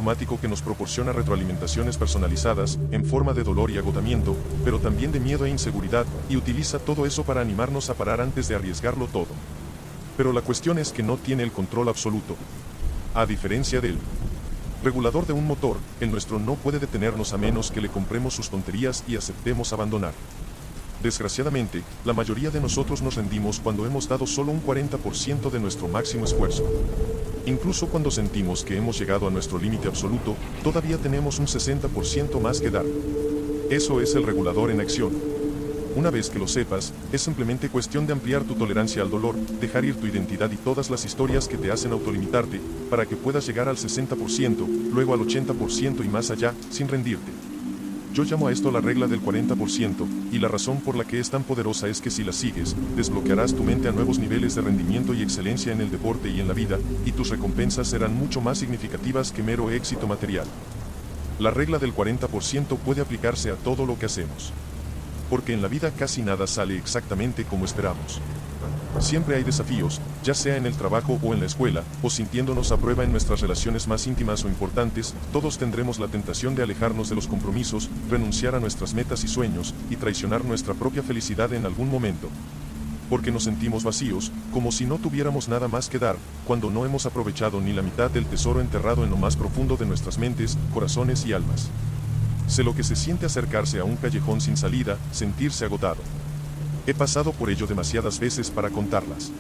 automático que nos proporciona retroalimentaciones personalizadas, en forma de dolor y agotamiento, pero también de miedo e inseguridad, y utiliza todo eso para animarnos a parar antes de arriesgarlo todo. Pero la cuestión es que no tiene el control absoluto. A diferencia del regulador de un motor, el nuestro no puede detenernos a menos que le compremos sus tonterías y aceptemos abandonar. Desgraciadamente, la mayoría de nosotros nos rendimos cuando hemos dado solo un 40% de nuestro máximo esfuerzo. Incluso cuando sentimos que hemos llegado a nuestro límite absoluto, todavía tenemos un 60% más que dar. Eso es el regulador en acción. Una vez que lo sepas, es simplemente cuestión de ampliar tu tolerancia al dolor, dejar ir tu identidad y todas las historias que te hacen autolimitarte, para que puedas llegar al 60%, luego al 80% y más allá, sin rendirte. Yo llamo a esto la regla del 40%, y la razón por la que es tan poderosa es que si la sigues, desbloquearás tu mente a nuevos niveles de rendimiento y excelencia en el deporte y en la vida, y tus recompensas serán mucho más significativas que mero éxito material. La regla del 40% puede aplicarse a todo lo que hacemos. Porque en la vida casi nada sale exactamente como esperamos. Siempre hay desafíos, ya sea en el trabajo o en la escuela, o sintiéndonos a prueba en nuestras relaciones más íntimas o importantes, todos tendremos la tentación de alejarnos de los compromisos, renunciar a nuestras metas y sueños, y traicionar nuestra propia felicidad en algún momento. Porque nos sentimos vacíos, como si no tuviéramos nada más que dar, cuando no hemos aprovechado ni la mitad del tesoro enterrado en lo más profundo de nuestras mentes, corazones y almas. Sé lo que se siente acercarse a un callejón sin salida, sentirse agotado. He pasado por ello demasiadas veces para contarlas.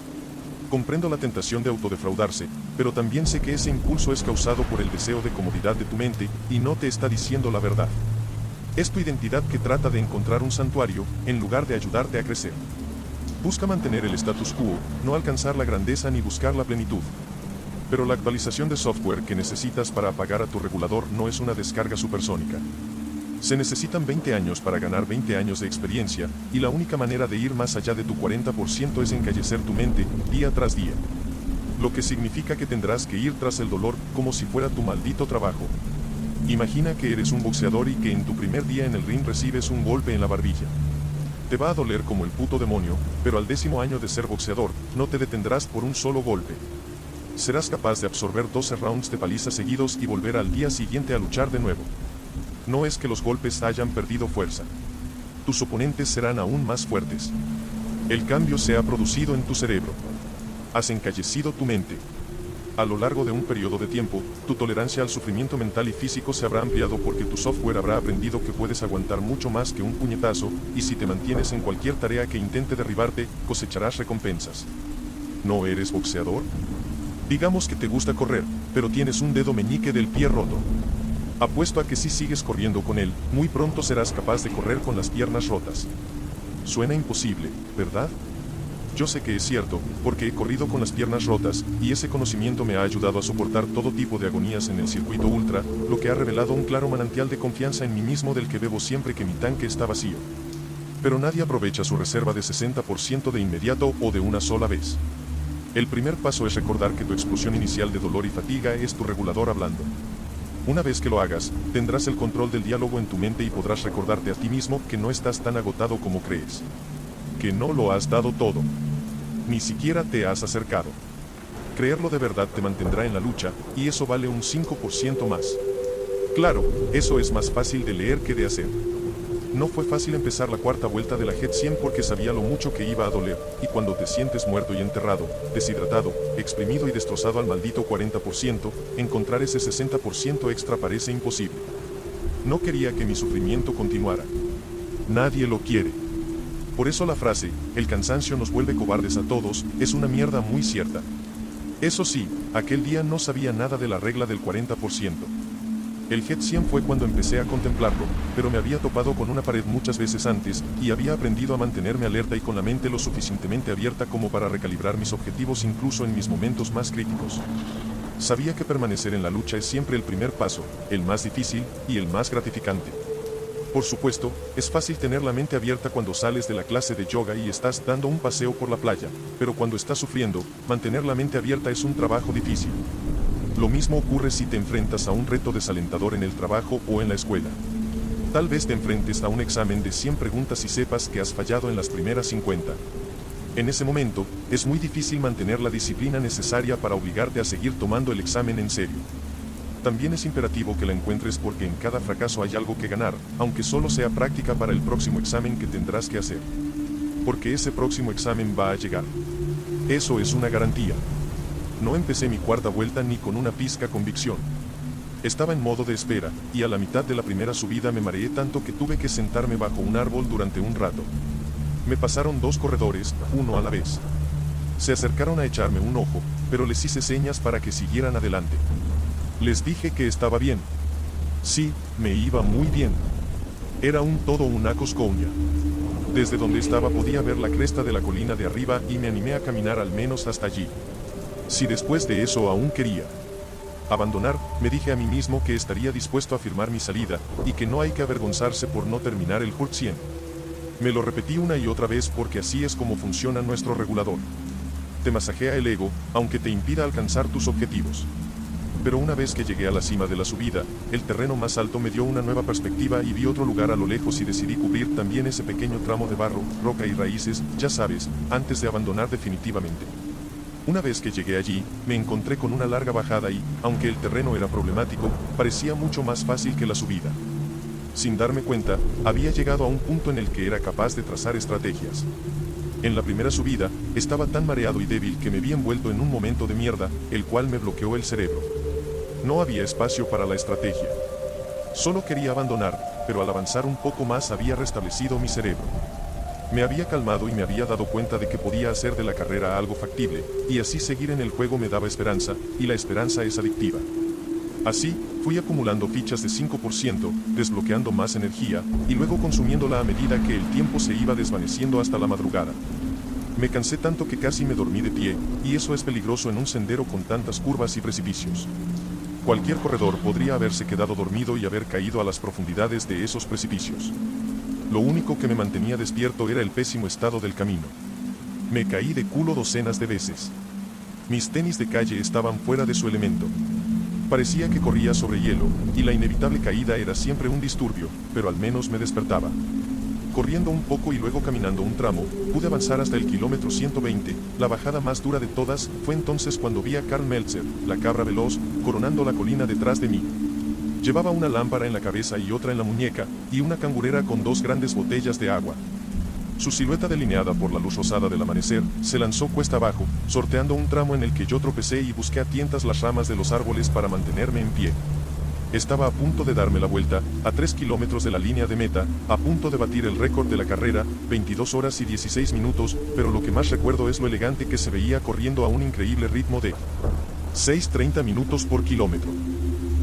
Comprendo la tentación de autodefraudarse, pero también sé que ese impulso es causado por el deseo de comodidad de tu mente, y no te está diciendo la verdad. Es tu identidad que trata de encontrar un santuario, en lugar de ayudarte a crecer. Busca mantener el status quo, no alcanzar la grandeza ni buscar la plenitud. Pero la actualización de software que necesitas para apagar a tu regulador no es una descarga supersónica. Se necesitan 20 años para ganar 20 años de experiencia, y la única manera de ir más allá de tu 40% es encallecer tu mente, día tras día. Lo que significa que tendrás que ir tras el dolor, como si fuera tu maldito trabajo. Imagina que eres un boxeador y que en tu primer día en el ring recibes un golpe en la barbilla. Te va a doler como el puto demonio, pero al 10º año de ser boxeador, no te detendrás por un solo golpe. Serás capaz de absorber 12 rounds de paliza seguidos y volver al día siguiente a luchar de nuevo. No es que los golpes hayan perdido fuerza. Tus oponentes serán aún más fuertes. El cambio se ha producido en tu cerebro. Has encallecido tu mente. A lo largo de un periodo de tiempo, tu tolerancia al sufrimiento mental y físico se habrá ampliado porque tu software habrá aprendido que puedes aguantar mucho más que un puñetazo, y si te mantienes en cualquier tarea que intente derribarte, cosecharás recompensas. ¿No eres boxeador? Digamos que te gusta correr, pero tienes un dedo meñique del pie roto. Apuesto a que si sigues corriendo con él, muy pronto serás capaz de correr con las piernas rotas. Suena imposible, ¿verdad? Yo sé que es cierto, porque he corrido con las piernas rotas, y ese conocimiento me ha ayudado a soportar todo tipo de agonías en el circuito ultra, lo que ha revelado un claro manantial de confianza en mí mismo del que bebo siempre que mi tanque está vacío. Pero nadie aprovecha su reserva de 60% de inmediato o de una sola vez. El primer paso es recordar que tu explosión inicial de dolor y fatiga es tu regulador hablando. Una vez que lo hagas, tendrás el control del diálogo en tu mente y podrás recordarte a ti mismo que no estás tan agotado como crees. Que no lo has dado todo. Ni siquiera te has acercado. Creerlo de verdad te mantendrá en la lucha, y eso vale un 5% más. Claro, eso es más fácil de leer que de hacer. No fue fácil empezar la cuarta vuelta de la Jet 100 porque sabía lo mucho que iba a doler, y cuando te sientes muerto y enterrado, deshidratado, exprimido y destrozado al maldito 40%, encontrar ese 60% extra parece imposible. No quería que mi sufrimiento continuara. Nadie lo quiere. Por eso la frase, el cansancio nos vuelve cobardes a todos, es una mierda muy cierta. Eso sí, aquel día no sabía nada de la regla del 40%. El Jet 100 fue cuando empecé a contemplarlo, pero me había topado con una pared muchas veces antes, y había aprendido a mantenerme alerta y con la mente lo suficientemente abierta como para recalibrar mis objetivos incluso en mis momentos más críticos. Sabía que permanecer en la lucha es siempre el primer paso, el más difícil, y el más gratificante. Por supuesto, es fácil tener la mente abierta cuando sales de la clase de yoga y estás dando un paseo por la playa, pero cuando estás sufriendo, mantener la mente abierta es un trabajo difícil. Lo mismo ocurre si te enfrentas a un reto desalentador en el trabajo o en la escuela. Tal vez te enfrentes a un examen de 100 preguntas y sepas que has fallado en las primeras 50. En ese momento, es muy difícil mantener la disciplina necesaria para obligarte a seguir tomando el examen en serio. También es imperativo que la encuentres porque en cada fracaso hay algo que ganar, aunque solo sea práctica para el próximo examen que tendrás que hacer. Porque ese próximo examen va a llegar. Eso es una garantía. No empecé mi cuarta vuelta ni con una pizca convicción. Estaba en modo de espera, y a la mitad de la primera subida me mareé tanto que tuve que sentarme bajo un árbol durante un rato. Me pasaron 2 corredores, uno a la vez. Se acercaron a echarme un ojo, pero les hice señas para que siguieran adelante. Les dije que estaba bien. Sí, me iba muy bien. Era todo una coscoña. Desde donde estaba podía ver la cresta de la colina de arriba y me animé a caminar al menos hasta allí. Si después de eso aún quería abandonar, me dije a mí mismo que estaría dispuesto a firmar mi salida, y que no hay que avergonzarse por no terminar el Hurt 100. Me lo repetí una y otra vez porque así es como funciona nuestro regulador. Te masajea el ego, aunque te impida alcanzar tus objetivos. Pero una vez que llegué a la cima de la subida, el terreno más alto me dio una nueva perspectiva y vi otro lugar a lo lejos y decidí cubrir también ese pequeño tramo de barro, roca y raíces, ya sabes, antes de abandonar definitivamente. Una vez que llegué allí, me encontré con una larga bajada y, aunque el terreno era problemático, parecía mucho más fácil que la subida. Sin darme cuenta, había llegado a un punto en el que era capaz de trazar estrategias. En la primera subida, estaba tan mareado y débil que me vi envuelto en un momento de mierda, el cual me bloqueó el cerebro. No había espacio para la estrategia. Solo quería abandonar, pero al avanzar un poco más había restablecido mi cerebro. Me había calmado y me había dado cuenta de que podía hacer de la carrera algo factible, y así seguir en el juego me daba esperanza, y la esperanza es adictiva. Así, fui acumulando fichas de 5%, desbloqueando más energía, y luego consumiéndola a medida que el tiempo se iba desvaneciendo hasta la madrugada. Me cansé tanto que casi me dormí de pie, y eso es peligroso en un sendero con tantas curvas y precipicios. Cualquier corredor podría haberse quedado dormido y haber caído a las profundidades de esos precipicios. Lo único que me mantenía despierto era el pésimo estado del camino. Me caí de culo docenas de veces. Mis tenis de calle estaban fuera de su elemento. Parecía que corría sobre hielo, y la inevitable caída era siempre un disturbio, pero al menos me despertaba. Corriendo un poco y luego caminando un tramo, pude avanzar hasta el kilómetro 120, la bajada más dura de todas. Fue entonces cuando vi a Karl Meltzer, la cabra veloz, coronando la colina detrás de mí. Llevaba una lámpara en la cabeza y otra en la muñeca, y una cangurera con 2 grandes botellas de agua. Su silueta delineada por la luz rosada del amanecer, se lanzó cuesta abajo, sorteando un tramo en el que yo tropecé y busqué a tientas las ramas de los árboles para mantenerme en pie. Estaba a punto de darme la vuelta, a 3 kilómetros de la línea de meta, a punto de batir el récord de la carrera, 22 horas y 16 minutos, pero lo que más recuerdo es lo elegante que se veía corriendo a un increíble ritmo de 6:30 minutos por kilómetro.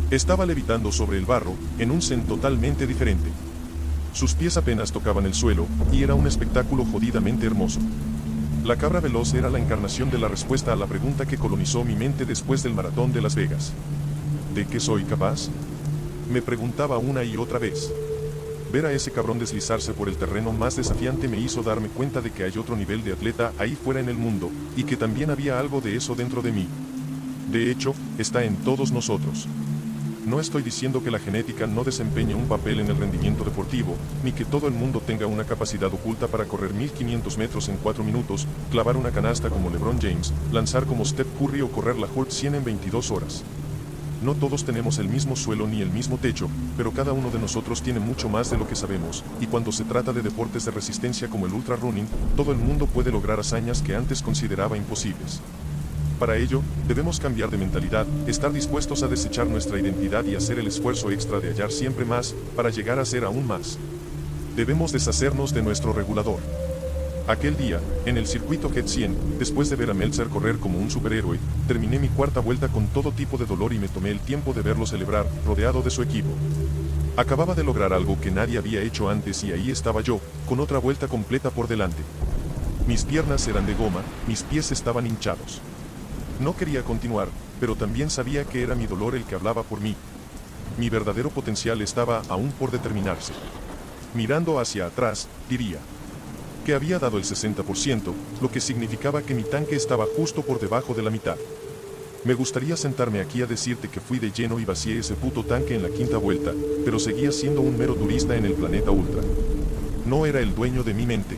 Estaba levitando sobre el barro, en un zen totalmente diferente. Sus pies apenas tocaban el suelo, y era un espectáculo jodidamente hermoso. La cabra veloz era la encarnación de la respuesta a la pregunta que colonizó mi mente después del maratón de Las Vegas. ¿De qué soy capaz? Me preguntaba una y otra vez. Ver a ese cabrón deslizarse por el terreno más desafiante me hizo darme cuenta de que hay otro nivel de atleta ahí fuera en el mundo, y que también había algo de eso dentro de mí. De hecho, está en todos nosotros. No estoy diciendo que la genética no desempeñe un papel en el rendimiento deportivo, ni que todo el mundo tenga una capacidad oculta para correr 1500 metros en 4 minutos, clavar una canasta como LeBron James, lanzar como Steph Curry o correr la Hurt 100 en 22 horas. No todos tenemos el mismo suelo ni el mismo techo, pero cada uno de nosotros tiene mucho más de lo que sabemos, y cuando se trata de deportes de resistencia como el ultrarunning, todo el mundo puede lograr hazañas que antes consideraba imposibles. Para ello, debemos cambiar de mentalidad, estar dispuestos a desechar nuestra identidad y hacer el esfuerzo extra de hallar siempre más, para llegar a ser aún más. Debemos deshacernos de nuestro regulador. Aquel día, en el circuito Head 100, después de ver a Meltzer correr como un superhéroe, terminé mi cuarta vuelta con todo tipo de dolor y me tomé el tiempo de verlo celebrar, rodeado de su equipo. Acababa de lograr algo que nadie había hecho antes y ahí estaba yo, con otra vuelta completa por delante. Mis piernas eran de goma, mis pies estaban hinchados. No quería continuar, pero también sabía que era mi dolor el que hablaba por mí. Mi verdadero potencial estaba aún por determinarse. Mirando hacia atrás, diría que había dado el 60%, lo que significaba que mi tanque estaba justo por debajo de la mitad. Me gustaría sentarme aquí a decirte que fui de lleno y vacié ese puto tanque en la quinta vuelta, pero seguía siendo un mero turista en el planeta Ultra. No era el dueño de mi mente.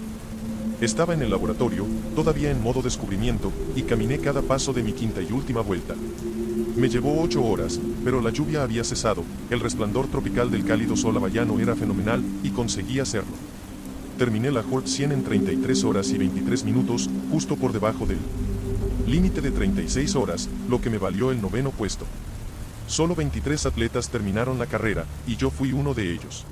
Estaba en el laboratorio, todavía en modo descubrimiento, y caminé cada paso de mi quinta y última vuelta. Me llevó 8 horas, pero la lluvia había cesado, el resplandor tropical del cálido sol hawaiano era fenomenal, y conseguí hacerlo. Terminé la Hort 100 en 33 horas y 23 minutos, justo por debajo del límite de 36 horas, lo que me valió el 9º puesto. Solo 23 atletas terminaron la carrera, y yo fui uno de ellos.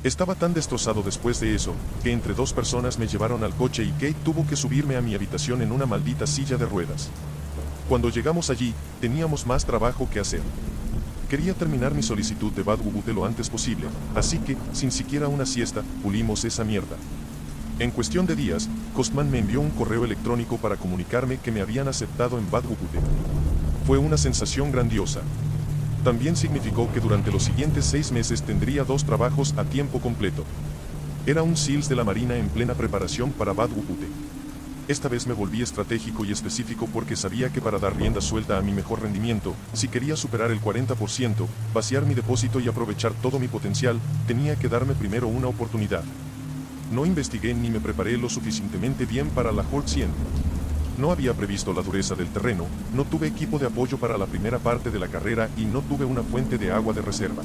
Estaba tan destrozado después de eso, que entre 2 personas me llevaron al coche y Kate tuvo que subirme a mi habitación en una maldita silla de ruedas. Cuando llegamos allí, teníamos más trabajo que hacer. Quería terminar mi solicitud de Bad Ubute lo antes posible, así que, sin siquiera una siesta, pulimos esa mierda. En cuestión de días, Costman me envió un correo electrónico para comunicarme que me habían aceptado en Bad Ubute. Fue una sensación grandiosa. También significó que durante los siguientes 6 meses tendría 2 trabajos a tiempo completo. Era un SEALs de la Marina en plena preparación para Bad Ubute. Esta vez me volví estratégico y específico porque sabía que para dar rienda suelta a mi mejor rendimiento, si quería superar el 40%, vaciar mi depósito y aprovechar todo mi potencial, tenía que darme primero una oportunidad. No investigué ni me preparé lo suficientemente bien para la Hort 100. No había previsto la dureza del terreno, no tuve equipo de apoyo para la primera parte de la carrera y no tuve una fuente de agua de reserva.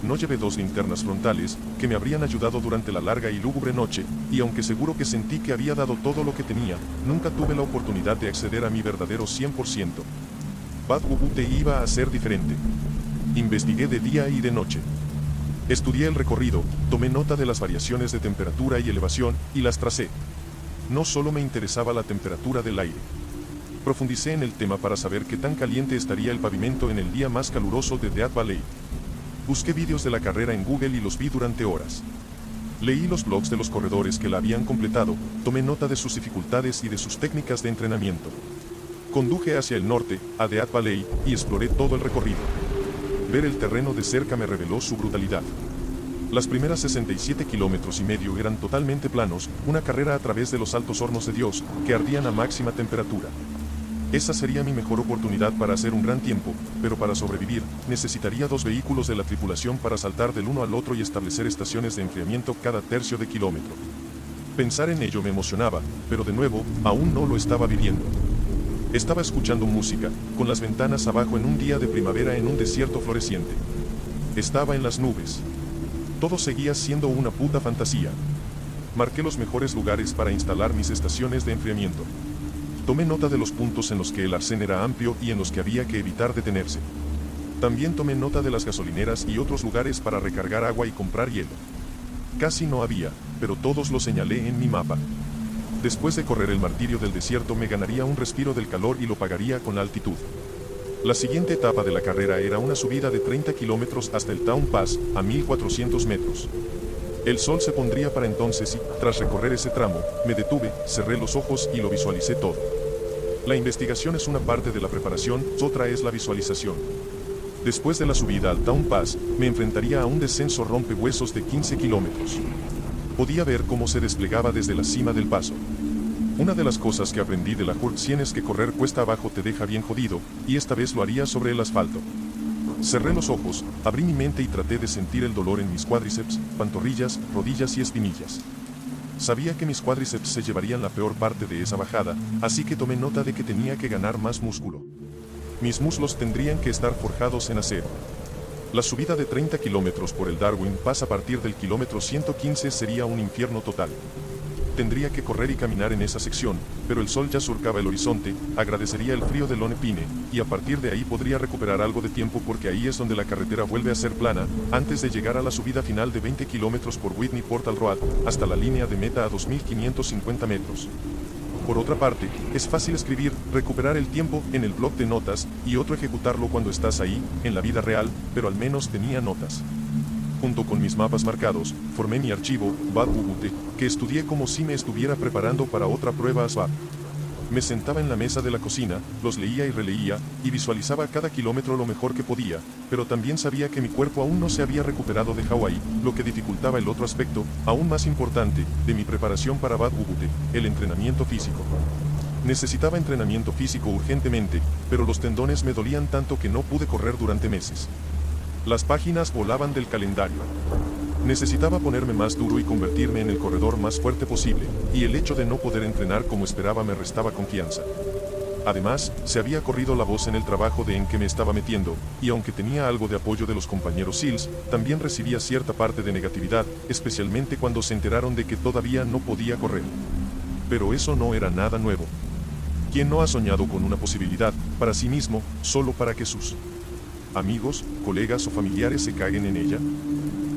No llevé 2 linternas frontales, que me habrían ayudado durante la larga y lúgubre noche, y aunque seguro que sentí que había dado todo lo que tenía, nunca tuve la oportunidad de acceder a mi verdadero 100%. Bad Ubute iba a ser diferente. Investigué de día y de noche. Estudié el recorrido, tomé nota de las variaciones de temperatura y elevación, y las tracé. No solo me interesaba la temperatura del aire. Profundicé en el tema para saber qué tan caliente estaría el pavimento en el día más caluroso de Death Valley. Busqué vídeos de la carrera en Google y los vi durante horas. Leí los blogs de los corredores que la habían completado, tomé nota de sus dificultades y de sus técnicas de entrenamiento. Conduje hacia el norte, a Death Valley, y exploré todo el recorrido. Ver el terreno de cerca me reveló su brutalidad. Las primeras 67 kilómetros y medio eran totalmente planos, una carrera a través de los altos hornos de Dios, que ardían a máxima temperatura. Esa sería mi mejor oportunidad para hacer un gran tiempo, pero para sobrevivir, necesitaría 2 vehículos de la tripulación para saltar del uno al otro y establecer estaciones de enfriamiento cada tercio de kilómetro. Pensar en ello me emocionaba, pero de nuevo, aún no lo estaba viviendo. Estaba escuchando música, con las ventanas abajo en un día de primavera en un desierto floreciente. Estaba en las nubes. Todo seguía siendo una puta fantasía. Marqué los mejores lugares para instalar mis estaciones de enfriamiento. Tomé nota de los puntos en los que el arcén era amplio y en los que había que evitar detenerse. También tomé nota de las gasolineras y otros lugares para recargar agua y comprar hielo. Casi no había, pero todos los señalé en mi mapa. Después de correr el martirio del desierto me ganaría un respiro del calor y lo pagaría con la altitud. La siguiente etapa de la carrera era una subida de 30 kilómetros hasta el Town Pass, a 1400 metros. El sol se pondría para entonces y, tras recorrer ese tramo, me detuve, cerré los ojos y lo visualicé todo. La investigación es una parte de la preparación, otra es la visualización. Después de la subida al Town Pass, me enfrentaría a un descenso rompehuesos de 15 kilómetros. Podía ver cómo se desplegaba desde la cima del paso. Una de las cosas que aprendí de la Hort 100 es que correr cuesta abajo te deja bien jodido, y esta vez lo haría sobre el asfalto. Cerré los ojos, abrí mi mente y traté de sentir el dolor en mis cuádriceps, pantorrillas, rodillas y espinillas. Sabía que mis cuádriceps se llevarían la peor parte de esa bajada, así que tomé nota de que tenía que ganar más músculo. Mis muslos tendrían que estar forjados en acero. La subida de 30 kilómetros por el Darwin Pass a partir del kilómetro 115 sería un infierno total. Tendría que correr y caminar en esa sección, pero el sol ya surcaba el horizonte, agradecería el frío de Lone Pine, y a partir de ahí podría recuperar algo de tiempo porque ahí es donde la carretera vuelve a ser plana, antes de llegar a la subida final de 20 kilómetros por Whitney Portal Road, hasta la línea de meta a 2550 metros. Por otra parte, es fácil escribir, recuperar el tiempo, en el bloc de notas, y otro ejecutarlo cuando estás ahí, en la vida real, pero al menos tenía notas. Junto con mis mapas marcados, formé mi archivo, Bad Ubute, que estudié como si me estuviera preparando para otra prueba ASVAB. Me sentaba en la mesa de la cocina, los leía y releía, y visualizaba cada kilómetro lo mejor que podía, pero también sabía que mi cuerpo aún no se había recuperado de Hawái, lo que dificultaba el otro aspecto, aún más importante, de mi preparación para Bad Ubute, el entrenamiento físico. Necesitaba entrenamiento físico urgentemente, pero los tendones me dolían tanto que no pude correr durante meses. Las páginas volaban del calendario. Necesitaba ponerme más duro y convertirme en el corredor más fuerte posible, y el hecho de no poder entrenar como esperaba me restaba confianza. Además, se había corrido la voz en el trabajo de en que me estaba metiendo, y aunque tenía algo de apoyo de los compañeros SEALs, también recibía cierta parte de negatividad, especialmente cuando se enteraron de que todavía no podía correr. Pero eso no era nada nuevo. ¿Quién no ha soñado con una posibilidad, para sí mismo, solo para que sus amigos, colegas o familiares se caguen en ella?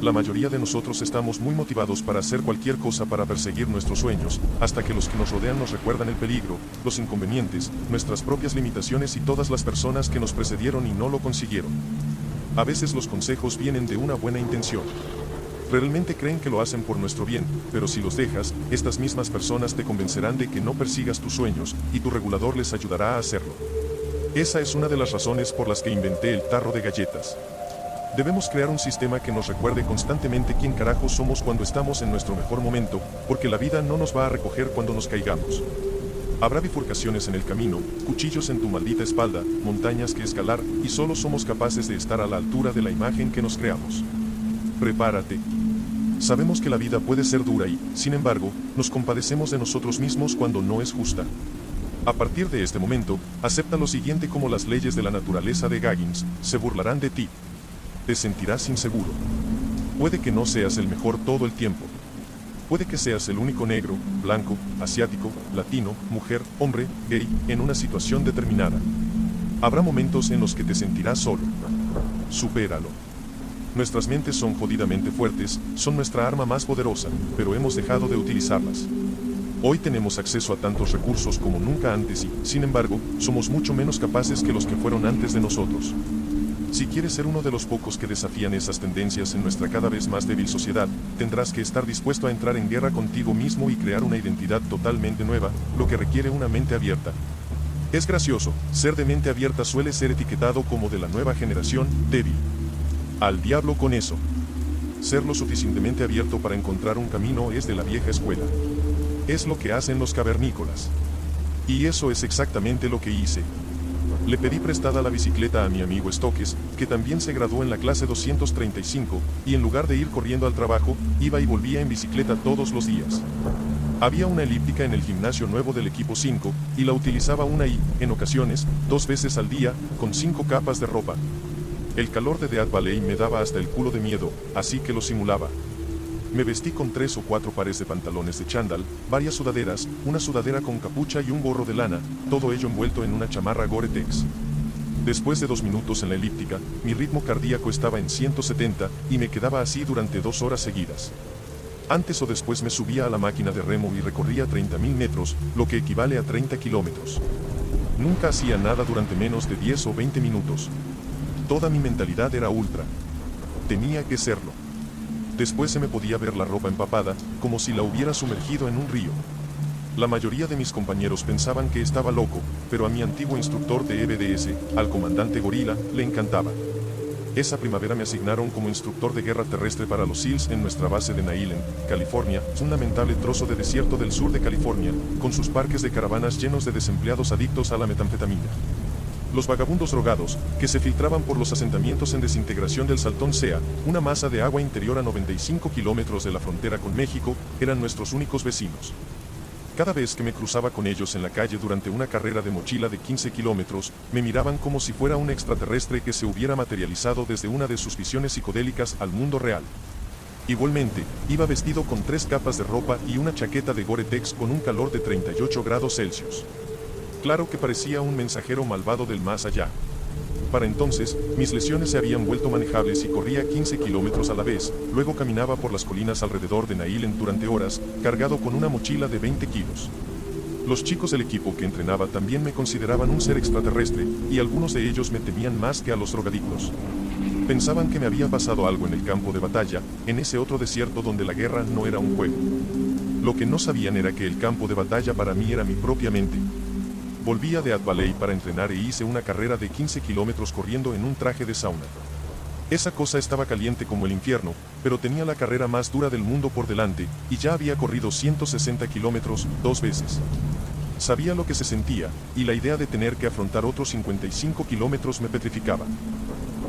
La mayoría de nosotros estamos muy motivados para hacer cualquier cosa para perseguir nuestros sueños, hasta que los que nos rodean nos recuerdan el peligro, los inconvenientes, nuestras propias limitaciones y todas las personas que nos precedieron y no lo consiguieron. A veces los consejos vienen de una buena intención. Realmente creen que lo hacen por nuestro bien, pero si los dejas, estas mismas personas te convencerán de que no persigas tus sueños, y tu regulador les ayudará a hacerlo. Esa es una de las razones por las que inventé el tarro de galletas. Debemos crear un sistema que nos recuerde constantemente quién carajos somos cuando estamos en nuestro mejor momento, porque la vida no nos va a recoger cuando nos caigamos. Habrá bifurcaciones en el camino, cuchillos en tu maldita espalda, montañas que escalar, y solo somos capaces de estar a la altura de la imagen que nos creamos. Prepárate. Sabemos que la vida puede ser dura y, sin embargo, nos compadecemos de nosotros mismos cuando no es justa. A partir de este momento, acepta lo siguiente como las leyes de la naturaleza de Goggins: se burlarán de ti. Te sentirás inseguro. Puede que no seas el mejor todo el tiempo. Puede que seas el único negro, blanco, asiático, latino, mujer, hombre, gay, en una situación determinada. Habrá momentos en los que te sentirás solo. Supéralo. Nuestras mentes son jodidamente fuertes, son nuestra arma más poderosa, pero hemos dejado de utilizarlas. Hoy tenemos acceso a tantos recursos como nunca antes y, sin embargo, somos mucho menos capaces que los que fueron antes de nosotros. Si quieres ser uno de los pocos que desafían esas tendencias en nuestra cada vez más débil sociedad, tendrás que estar dispuesto a entrar en guerra contigo mismo y crear una identidad totalmente nueva, lo que requiere una mente abierta. Es gracioso, ser de mente abierta suele ser etiquetado como de la nueva generación, débil. Al diablo con eso. Ser lo suficientemente abierto para encontrar un camino es de la vieja escuela. Es lo que hacen los cavernícolas. Y eso es exactamente lo que hice. Le pedí prestada la bicicleta a mi amigo Stokes, que también se graduó en la clase 235, y en lugar de ir corriendo al trabajo, iba y volvía en bicicleta todos los días. Había una elíptica en el gimnasio nuevo del equipo 5, y la utilizaba una y, en ocasiones, 2 veces al día, con 5 capas de ropa. El calor de Death Valley me daba hasta el culo de miedo, así que lo simulaba. Me vestí con 3 o 4 pares de pantalones de chándal, varias sudaderas, una sudadera con capucha y un gorro de lana, todo ello envuelto en una chamarra Gore-Tex. Después de 2 minutos en la elíptica, mi ritmo cardíaco estaba en 170, y me quedaba así durante 2 horas seguidas. Antes o después me subía a la máquina de remo y recorría 30.000 metros, lo que equivale a 30 kilómetros. Nunca hacía nada durante menos de 10 o 20 minutos. Toda mi mentalidad era ultra. Tenía que serlo. Después se me podía ver la ropa empapada, como si la hubiera sumergido en un río. La mayoría de mis compañeros pensaban que estaba loco, pero a mi antiguo instructor de EBDS, al comandante Gorila, le encantaba. Esa primavera me asignaron como instructor de guerra terrestre para los SEALs en nuestra base de Neyland, California, un lamentable trozo de desierto del sur de California, con sus parques de caravanas llenos de desempleados adictos a la metanfetamina. Los vagabundos drogados, que se filtraban por los asentamientos en desintegración del Saltón Sea, una masa de agua interior a 95 kilómetros de la frontera con México, eran nuestros únicos vecinos. Cada vez que me cruzaba con ellos en la calle durante una carrera de mochila de 15 kilómetros, me miraban como si fuera un extraterrestre que se hubiera materializado desde una de sus visiones psicodélicas al mundo real. Igualmente, iba vestido con 3 capas de ropa y una chaqueta de Gore-Tex con un calor de 38 grados Celsius. Claro que parecía un mensajero malvado del más allá. Para entonces, mis lesiones se habían vuelto manejables y corría 15 kilómetros a la vez, luego caminaba por las colinas alrededor de Neyland durante horas, cargado con una mochila de 20 kilos. Los chicos del equipo que entrenaba también me consideraban un ser extraterrestre, y algunos de ellos me temían más que a los drogadictos. Pensaban que me había pasado algo en el campo de batalla, en ese otro desierto donde la guerra no era un juego. Lo que no sabían era que el campo de batalla para mí era mi propia mente. Volví a Death Valley para entrenar e hice una carrera de 15 kilómetros corriendo en un traje de sauna. Esa cosa estaba caliente como el infierno, pero tenía la carrera más dura del mundo por delante, y ya había corrido 160 kilómetros 2 veces. Sabía lo que se sentía, y la idea de tener que afrontar otros 55 kilómetros me petrificaba.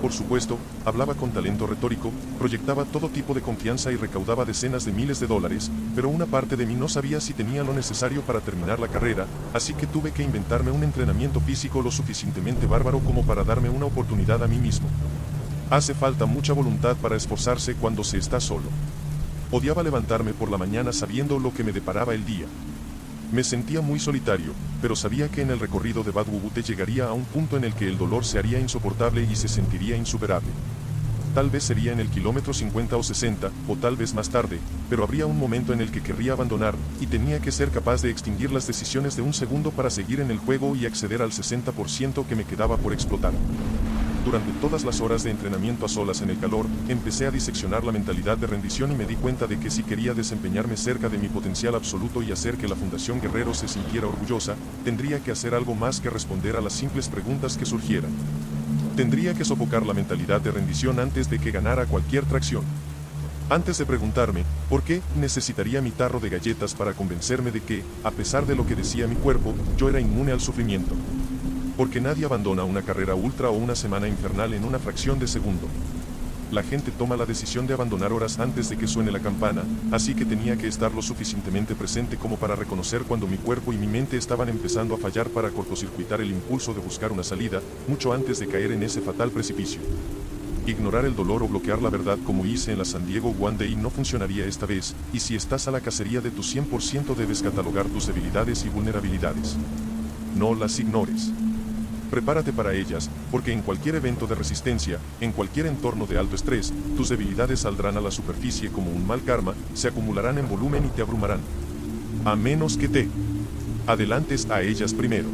Por supuesto, hablaba con talento retórico, proyectaba todo tipo de confianza y recaudaba decenas de miles de dólares, pero una parte de mí no sabía si tenía lo necesario para terminar la carrera, así que tuve que inventarme un entrenamiento físico lo suficientemente bárbaro como para darme una oportunidad a mí mismo. Hace falta mucha voluntad para esforzarse cuando se está solo. Odiaba levantarme por la mañana sabiendo lo que me deparaba el día. Me sentía muy solitario, pero sabía que en el recorrido de Bad Bubute llegaría a un punto en el que el dolor se haría insoportable y se sentiría insuperable. Tal vez sería en el kilómetro 50 o 60, o tal vez más tarde, pero habría un momento en el que querría abandonar, y tenía que ser capaz de extinguir las decisiones de un segundo para seguir en el juego y acceder al 60% que me quedaba por explotar. Durante todas las horas de entrenamiento a solas en el calor, empecé a diseccionar la mentalidad de rendición y me di cuenta de que si quería desempeñarme cerca de mi potencial absoluto y hacer que la Fundación Guerrero se sintiera orgullosa, tendría que hacer algo más que responder a las simples preguntas que surgieran. Tendría que sofocar la mentalidad de rendición antes de que ganara cualquier tracción. Antes de preguntarme, ¿por qué necesitaría mi tarro de galletas para convencerme de que, a pesar de lo que decía mi cuerpo, yo era inmune al sufrimiento? Porque nadie abandona una carrera ultra o una semana infernal en una fracción de segundo. La gente toma la decisión de abandonar horas antes de que suene la campana, así que tenía que estar lo suficientemente presente como para reconocer cuando mi cuerpo y mi mente estaban empezando a fallar para cortocircuitar el impulso de buscar una salida, mucho antes de caer en ese fatal precipicio. Ignorar el dolor o bloquear la verdad como hice en la San Diego One Day no funcionaría esta vez, y si estás a la cacería de tu 100% debes catalogar tus debilidades y vulnerabilidades. No las ignores. Prepárate para ellas, porque en cualquier evento de resistencia, en cualquier entorno de alto estrés, tus debilidades saldrán a la superficie como un mal karma, se acumularán en volumen y te abrumarán. A menos que te adelantes a ellas primero.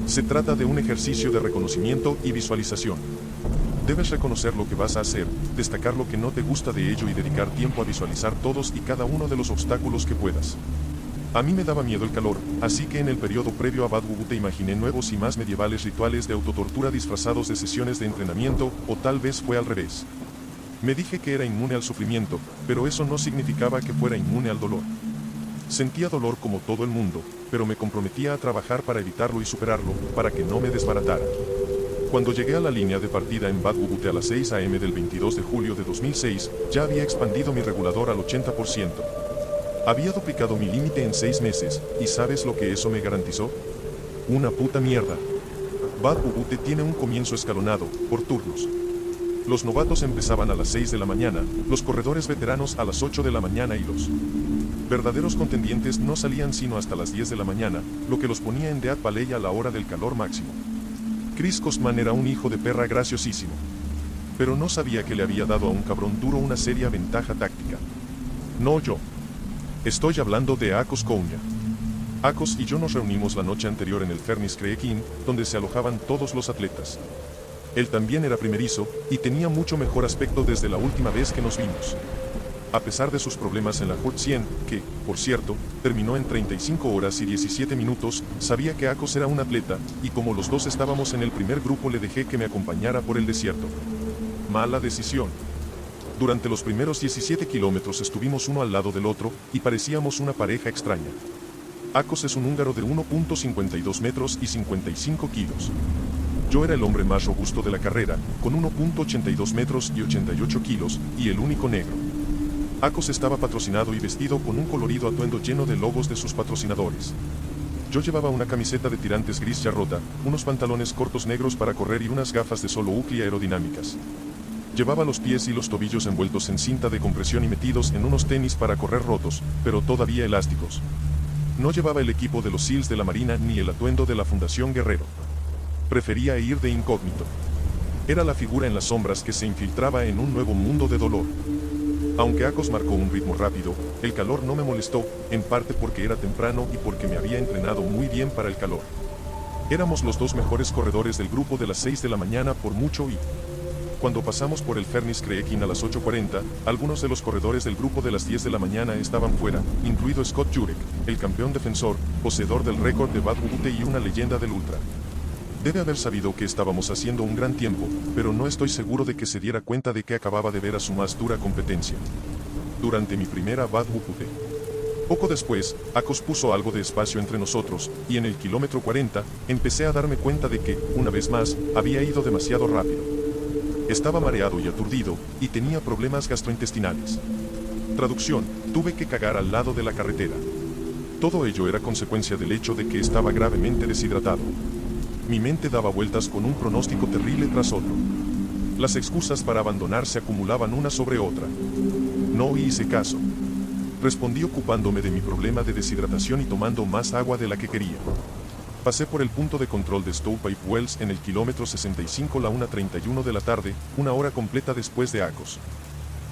Se trata de un ejercicio de reconocimiento y visualización. Debes reconocer lo que vas a hacer, destacar lo que no te gusta de ello y dedicar tiempo a visualizar todos y cada uno de los obstáculos que puedas. A mí me daba miedo el calor, así que en el periodo previo a Bad Bubute imaginé nuevos y más medievales rituales de autotortura disfrazados de sesiones de entrenamiento, o tal vez fue al revés. Me dije que era inmune al sufrimiento, pero eso no significaba que fuera inmune al dolor. Sentía dolor como todo el mundo, pero me comprometía a trabajar para evitarlo y superarlo, para que no me desbaratara. Cuando llegué a la línea de partida en Bad Bubute a las 6 a.m. del 22 de julio de 2006, ya había expandido mi regulador al 80%. Había duplicado mi límite en 6 meses, ¿y sabes lo que eso me garantizó? Una puta mierda. Bad Bubute tiene un comienzo escalonado, por turnos. Los novatos empezaban a las 6 de la mañana, los corredores veteranos a las 8 de la mañana y los verdaderos contendientes no salían sino hasta las 10 de la mañana, lo que los ponía en Death Valley a la hora del calor máximo. Chris Costman era un hijo de perra graciosísimo. Pero no sabía que le había dado a un cabrón duro una seria ventaja táctica. No yo. Estoy hablando de Akos Kounia. Akos y yo nos reunimos la noche anterior en el Furnace Creek Inn, donde se alojaban todos los atletas. Él también era primerizo, y tenía mucho mejor aspecto desde la última vez que nos vimos. A pesar de sus problemas en la Hurt 100, que, por cierto, terminó en 35 horas y 17 minutos, sabía que Akos era un atleta, y como los dos estábamos en el primer grupo le dejé que me acompañara por el desierto. Mala decisión. Durante los primeros 17 kilómetros estuvimos uno al lado del otro, y parecíamos una pareja extraña. Akos es un húngaro de 1.52 metros y 55 kilos. Yo era el hombre más robusto de la carrera, con 1.82 metros y 88 kilos, y el único negro. Akos estaba patrocinado y vestido con un colorido atuendo lleno de logos de sus patrocinadores. Yo llevaba una camiseta de tirantes gris ya rota, unos pantalones cortos negros para correr y unas gafas de solo Oakley aerodinámicas. Llevaba los pies y los tobillos envueltos en cinta de compresión y metidos en unos tenis para correr rotos, pero todavía elásticos. No llevaba el equipo de los SEALs de la Marina ni el atuendo de la Fundación Guerrero. Prefería ir de incógnito. Era la figura en las sombras que se infiltraba en un nuevo mundo de dolor. Aunque Akos marcó un ritmo rápido, el calor no me molestó, en parte porque era temprano y porque me había entrenado muy bien para el calor. Éramos los dos mejores corredores del grupo de las 6 de la mañana por mucho y... Cuando pasamos por el Furnace Creek Inn a las 8:40, algunos de los corredores del grupo de las 10 de la mañana estaban fuera, incluido Scott Jurek, el campeón defensor, poseedor del récord de Bad Bubute y una leyenda del ultra. Debe haber sabido que estábamos haciendo un gran tiempo, pero no estoy seguro de que se diera cuenta de que acababa de ver a su más dura competencia. Durante mi primera Bad Bubute. Poco después, Akos puso algo de espacio entre nosotros, y en el kilómetro 40, empecé a darme cuenta de que, una vez más, había ido demasiado rápido. Estaba mareado y aturdido, y tenía problemas gastrointestinales. Traducción: tuve que cagar al lado de la carretera. Todo ello era consecuencia del hecho de que estaba gravemente deshidratado. Mi mente daba vueltas con un pronóstico terrible tras otro. Las excusas para abandonar se acumulaban una sobre otra. No hice caso. Respondí ocupándome de mi problema de deshidratación y tomando más agua de la que quería. Pasé por el punto de control de Stovepipe Wells en el kilómetro 65 a la 1:31 de la tarde, una hora completa después de Acos.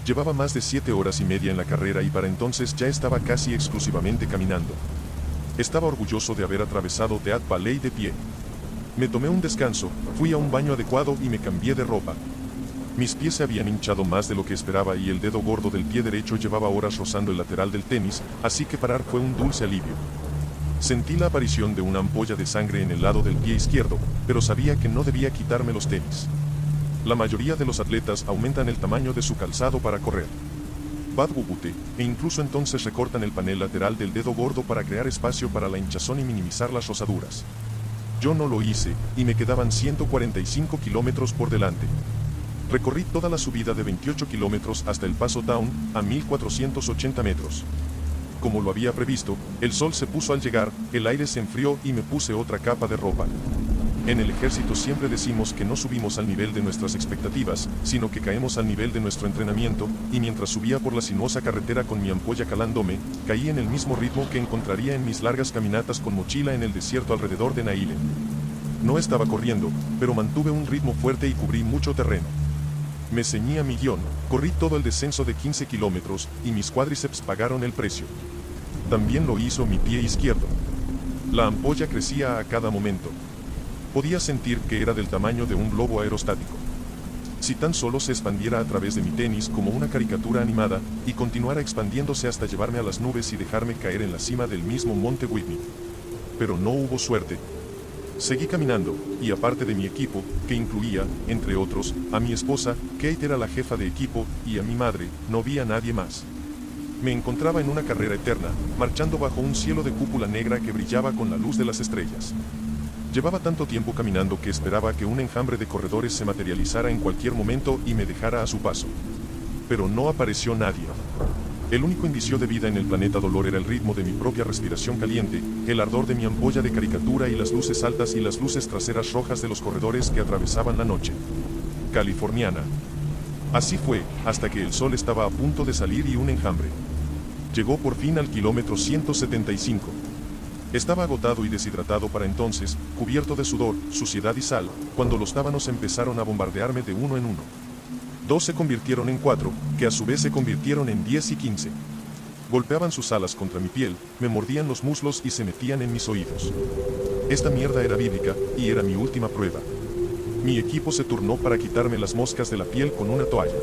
Llevaba más de 7 horas y media en la carrera y para entonces ya estaba casi exclusivamente caminando. Estaba orgulloso de haber atravesado Death Valley de pie. Me tomé un descanso, fui a un baño adecuado y me cambié de ropa. Mis pies se habían hinchado más de lo que esperaba y el dedo gordo del pie derecho llevaba horas rozando el lateral del tenis, así que parar fue un dulce alivio. Sentí la aparición de una ampolla de sangre en el lado del pie izquierdo, pero sabía que no debía quitarme los tenis. La mayoría de los atletas aumentan el tamaño de su calzado para correr. Bad Bubute, e incluso entonces recortan el panel lateral del dedo gordo para crear espacio para la hinchazón y minimizar las rozaduras. Yo no lo hice, y me quedaban 145 kilómetros por delante. Recorrí toda la subida de 28 kilómetros hasta el Paso Town, a 1480 metros. Como lo había previsto, el sol se puso al llegar, el aire se enfrió y me puse otra capa de ropa. En el ejército siempre decimos que no subimos al nivel de nuestras expectativas, sino que caemos al nivel de nuestro entrenamiento, y mientras subía por la sinuosa carretera con mi ampolla calándome, caí en el mismo ritmo que encontraría en mis largas caminatas con mochila en el desierto alrededor de Nailen. No estaba corriendo, pero mantuve un ritmo fuerte y cubrí mucho terreno. Me ceñí a mi guión, corrí todo el descenso de 15 kilómetros, y mis cuádriceps pagaron el precio. También lo hizo mi pie izquierdo. La ampolla crecía a cada momento. Podía sentir que era del tamaño de un globo aerostático. Si tan solo se expandiera a través de mi tenis como una caricatura animada, y continuara expandiéndose hasta llevarme a las nubes y dejarme caer en la cima del mismo monte Whitney. Pero no hubo suerte. Seguí caminando, y aparte de mi equipo, que incluía, entre otros, a mi esposa, Kate era la jefa de equipo, y a mi madre, no vi a nadie más. Me encontraba en una carrera eterna, marchando bajo un cielo de cúpula negra que brillaba con la luz de las estrellas. Llevaba tanto tiempo caminando que esperaba que un enjambre de corredores se materializara en cualquier momento y me dejara a su paso. Pero no apareció nadie. El único indicio de vida en el planeta Dolor era el ritmo de mi propia respiración caliente, el ardor de mi ampolla de caricatura y las luces altas y las luces traseras rojas de los corredores que atravesaban la noche californiana. Así fue, hasta que el sol estaba a punto de salir y un enjambre llegó por fin al kilómetro 175. Estaba agotado y deshidratado para entonces, cubierto de sudor, suciedad y sal, cuando los tábanos empezaron a bombardearme de uno en uno. 2 se convirtieron en 4, que a su vez se convirtieron en 10 y 15. Golpeaban sus alas contra mi piel, me mordían los muslos y se metían en mis oídos. Esta mierda era bíblica, y era mi última prueba. Mi equipo se turnó para quitarme las moscas de la piel con una toalla.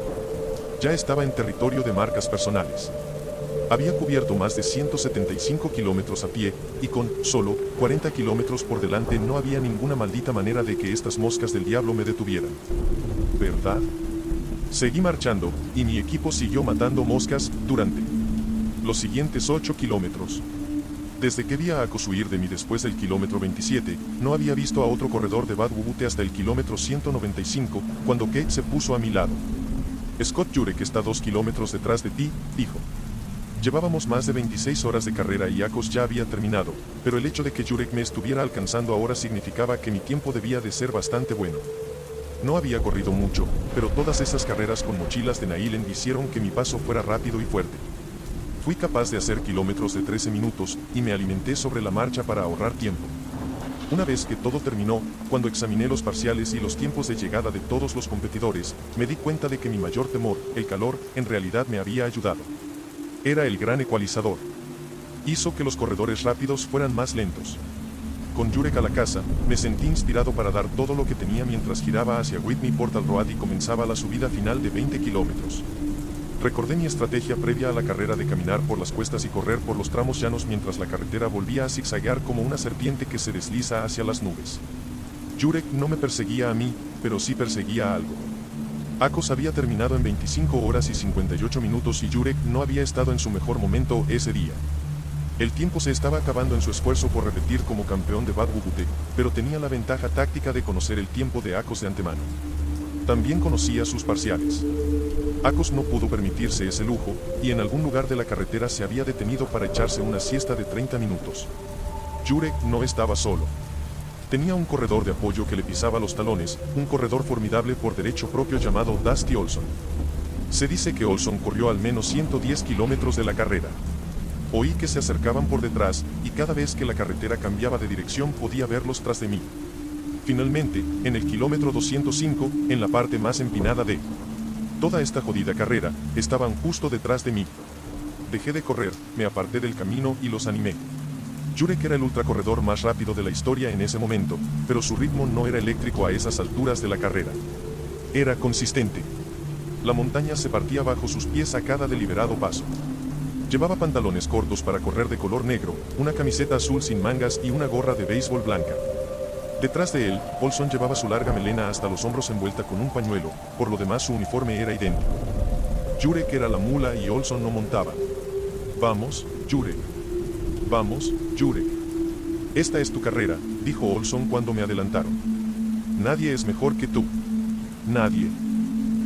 Ya estaba en territorio de marcas personales. Había cubierto más de 175 kilómetros a pie, y con solo 40 kilómetros por delante no había ninguna maldita manera de que estas moscas del diablo me detuvieran. ¿Verdad? Seguí marchando, y mi equipo siguió matando moscas durante los siguientes 8 kilómetros. Desde que vi a Acos huir de mí después del kilómetro 27, no había visto a otro corredor de Bad Bubute hasta el kilómetro 195, cuando Kate se puso a mi lado. Scott Jurek está 2 kilómetros detrás de ti, dijo. Llevábamos más de 26 horas de carrera y Acos ya había terminado, pero el hecho de que Jurek me estuviera alcanzando ahora significaba que mi tiempo debía de ser bastante bueno. No había corrido mucho, pero todas esas carreras con mochilas de Nailen hicieron que mi paso fuera rápido y fuerte. Fui capaz de hacer kilómetros de 13 minutos, y me alimenté sobre la marcha para ahorrar tiempo. Una vez que todo terminó, cuando examiné los parciales y los tiempos de llegada de todos los competidores, me di cuenta de que mi mayor temor, el calor, en realidad me había ayudado. Era el gran ecualizador. Hizo que los corredores rápidos fueran más lentos. Con Jurek a la casa, me sentí inspirado para dar todo lo que tenía mientras giraba hacia Whitney Portal Road y comenzaba la subida final de 20 kilómetros. Recordé mi estrategia previa a la carrera de caminar por las cuestas y correr por los tramos llanos mientras la carretera volvía a zigzaguear como una serpiente que se desliza hacia las nubes. Jurek no me perseguía a mí, pero sí perseguía a algo. Acos había terminado en 25 horas y 58 minutos y Jurek no había estado en su mejor momento ese día. El tiempo se estaba acabando en su esfuerzo por repetir como campeón de Bad Bubute, pero tenía la ventaja táctica de conocer el tiempo de Acos de antemano. También conocía sus parciales. Akos no pudo permitirse ese lujo, y en algún lugar de la carretera se había detenido para echarse una siesta de 30 minutos. Jurek no estaba solo. Tenía un corredor de apoyo que le pisaba los talones, un corredor formidable por derecho propio llamado Dusty Olson. Se dice que Olson corrió al menos 110 kilómetros de la carrera. Oí que se acercaban por detrás, y cada vez que la carretera cambiaba de dirección podía verlos tras de mí. Finalmente, en el kilómetro 205, en la parte más empinada de toda esta jodida carrera, estaban justo detrás de mí. Dejé de correr, me aparté del camino y los animé. Jurek era el ultracorredor más rápido de la historia en ese momento, pero su ritmo no era eléctrico a esas alturas de la carrera. Era consistente. La montaña se partía bajo sus pies a cada deliberado paso. Llevaba pantalones cortos para correr de color negro, una camiseta azul sin mangas y una gorra de béisbol blanca. Detrás de él, Olson llevaba su larga melena hasta los hombros envuelta con un pañuelo, por lo demás su uniforme era idéntico. Jurek era la mula y Olson no montaba. Vamos, Jurek. Vamos, Jurek. Esta es tu carrera, dijo Olson cuando me adelantaron. Nadie es mejor que tú. Nadie.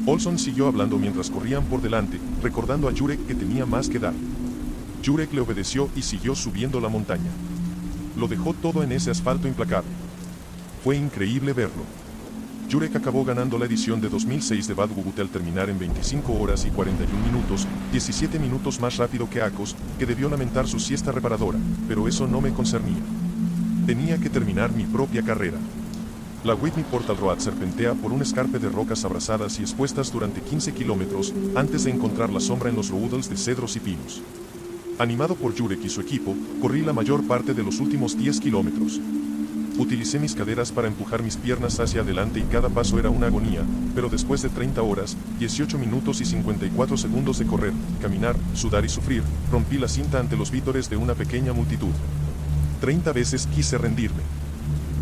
Olson siguió hablando mientras corrían por delante, recordando a Jurek que tenía más que dar. Jurek le obedeció y siguió subiendo la montaña. Lo dejó todo en ese asfalto implacable. Fue increíble verlo. Jurek acabó ganando la edición de 2006 de Bad Wubute al terminar en 25 horas y 41 minutos, 17 minutos más rápido que Akos, que debió lamentar su siesta reparadora, pero eso no me concernía. Tenía que terminar mi propia carrera. La Whitney Portal Road serpentea por un escarpe de rocas abrasadas y expuestas durante 15 kilómetros, antes de encontrar la sombra en los roodles de cedros y pinos. Animado por Jurek y su equipo, corrí la mayor parte de los últimos 10 kilómetros. Utilicé mis caderas para empujar mis piernas hacia adelante y cada paso era una agonía, pero después de 30 horas, 18 minutos y 54 segundos de correr, caminar, sudar y sufrir, rompí la cinta ante los vítores de una pequeña multitud. 30 veces quise rendirme.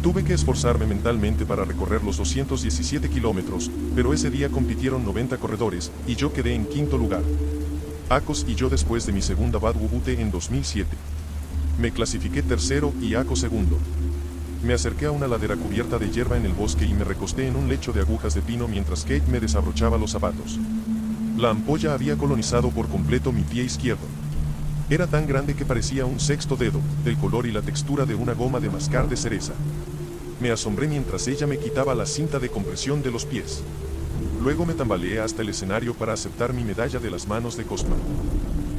Tuve que esforzarme mentalmente para recorrer los 217 kilómetros, pero ese día compitieron 90 corredores, y yo quedé en quinto lugar. Akos y yo después de mi segunda Bad Wubute en 2007. Me clasifiqué tercero y Akos segundo. Me acerqué a una ladera cubierta de hierba en el bosque y me recosté en un lecho de agujas de pino mientras Kate me desabrochaba los zapatos. La ampolla había colonizado por completo mi pie izquierdo. Era tan grande que parecía un sexto dedo, del color y la textura de una goma de mascar de cereza. Me asombré mientras ella me quitaba la cinta de compresión de los pies. Luego me tambaleé hasta el escenario para aceptar mi medalla de las manos de Costman.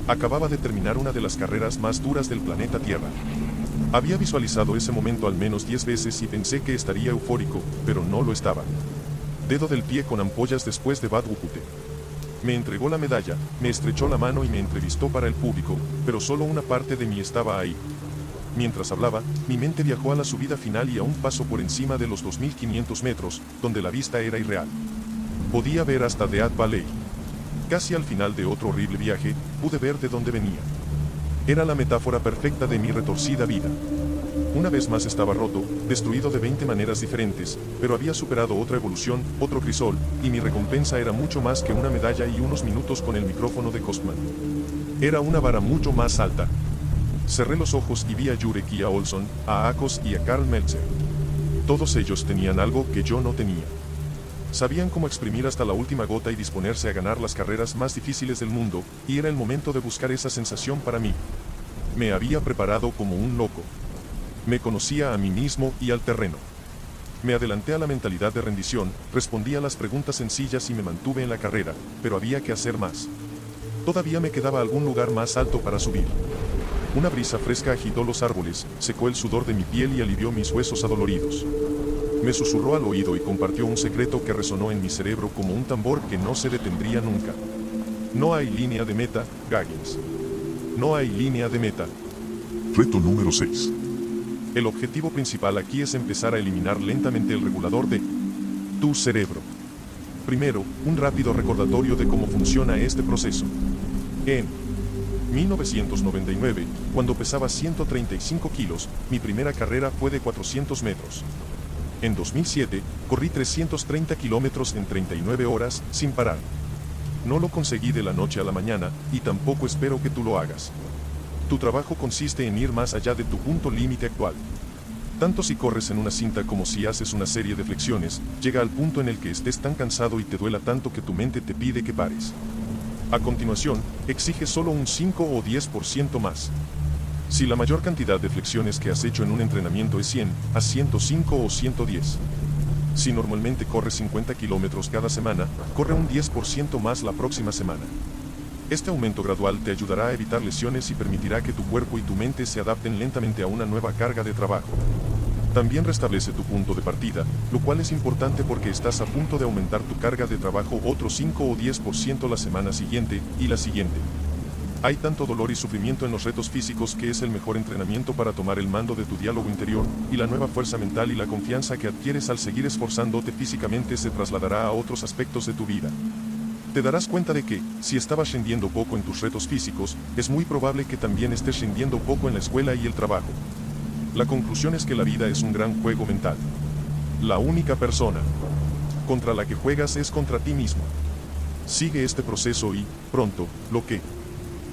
Acababa de terminar una de las carreras más duras del planeta Tierra. Había visualizado ese momento al menos 10 veces y pensé que estaría eufórico, pero no lo estaba. Dedo del pie con ampollas después de Bad Wubute. Me entregó la medalla, me estrechó la mano y me entrevistó para el público, pero solo una parte de mí estaba ahí. Mientras hablaba, mi mente viajó a la subida final y a un paso por encima de los 2500 metros, donde la vista era irreal. Podía ver hasta Death Valley. Casi al final de otro horrible viaje, pude ver de dónde venía. Era la metáfora perfecta de mi retorcida vida. Una vez más estaba roto, destruido de 20 maneras diferentes, pero había superado otra evolución, otro crisol, y mi recompensa era mucho más que una medalla y unos minutos con el micrófono de Costman. Era una vara mucho más alta. Cerré los ojos y vi a Jurek y a Olson, a Akos y a Karl Meltzer. Todos ellos tenían algo que yo no tenía. Sabían cómo exprimir hasta la última gota y disponerse a ganar las carreras más difíciles del mundo, y era el momento de buscar esa sensación para mí. Me había preparado como un loco. Me conocía a mí mismo y al terreno. Me adelanté a la mentalidad de rendición, respondí a las preguntas sencillas y me mantuve en la carrera, pero había que hacer más. Todavía me quedaba algún lugar más alto para subir. Una brisa fresca agitó los árboles, secó el sudor de mi piel y alivió mis huesos adoloridos. Me susurró al oído y compartió un secreto que resonó en mi cerebro como un tambor que no se detendría nunca. No hay línea de meta, Gaggins. No hay línea de meta. Reto número 6. El objetivo principal aquí es empezar a eliminar lentamente el regulador de tu cerebro. Primero, un rápido recordatorio de cómo funciona este proceso. En 1999, cuando pesaba 135 kilos, mi primera carrera fue de 400 metros. En 2007, corrí 330 kilómetros en 39 horas, sin parar. No lo conseguí de la noche a la mañana, y tampoco espero que tú lo hagas. Tu trabajo consiste en ir más allá de tu punto límite actual. Tanto si corres en una cinta como si haces una serie de flexiones, llega al punto en el que estés tan cansado y te duela tanto que tu mente te pide que pares. A continuación, exige solo un 5 o 10% más. Si la mayor cantidad de flexiones que has hecho en un entrenamiento es 100, haz 105 o 110. Si normalmente corres 50 kilómetros cada semana, corre un 10% más la próxima semana. Este aumento gradual te ayudará a evitar lesiones y permitirá que tu cuerpo y tu mente se adapten lentamente a una nueva carga de trabajo. También restablece tu punto de partida, lo cual es importante porque estás a punto de aumentar tu carga de trabajo otro 5 o 10% la semana siguiente y la siguiente. Hay tanto dolor y sufrimiento en los retos físicos que es el mejor entrenamiento para tomar el mando de tu diálogo interior, y la nueva fuerza mental y la confianza que adquieres al seguir esforzándote físicamente se trasladará a otros aspectos de tu vida. Te darás cuenta de que, si estabas rindiendo poco en tus retos físicos, es muy probable que también estés rindiendo poco en la escuela y el trabajo. La conclusión es que la vida es un gran juego mental. La única persona contra la que juegas es contra ti mismo. Sigue este proceso y, pronto, lo que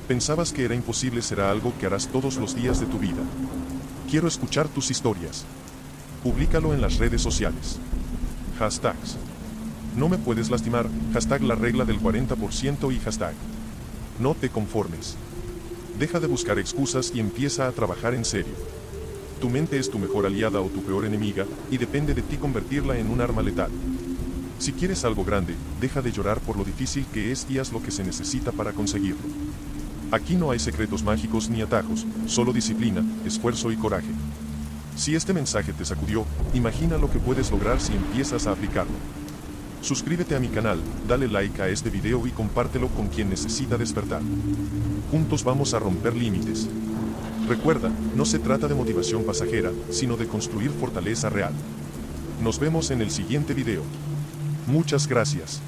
pensabas que era imposible será algo que harás todos los días de tu vida. Quiero escuchar tus historias. Públicalo en las redes sociales. Hashtags. No me puedes lastimar, hashtag la regla del 40% y hashtag no te conformes. Deja de buscar excusas y empieza a trabajar en serio. Tu mente es tu mejor aliada o tu peor enemiga, y depende de ti convertirla en un arma letal. Si quieres algo grande, deja de llorar por lo difícil que es y haz lo que se necesita para conseguirlo. Aquí no hay secretos mágicos ni atajos, solo disciplina, esfuerzo y coraje. Si este mensaje te sacudió, imagina lo que puedes lograr si empiezas a aplicarlo. Suscríbete a mi canal, dale like a este video y compártelo con quien necesita despertar. Juntos vamos a romper límites. Recuerda, no se trata de motivación pasajera, sino de construir fortaleza real. Nos vemos en el siguiente video. Muchas gracias.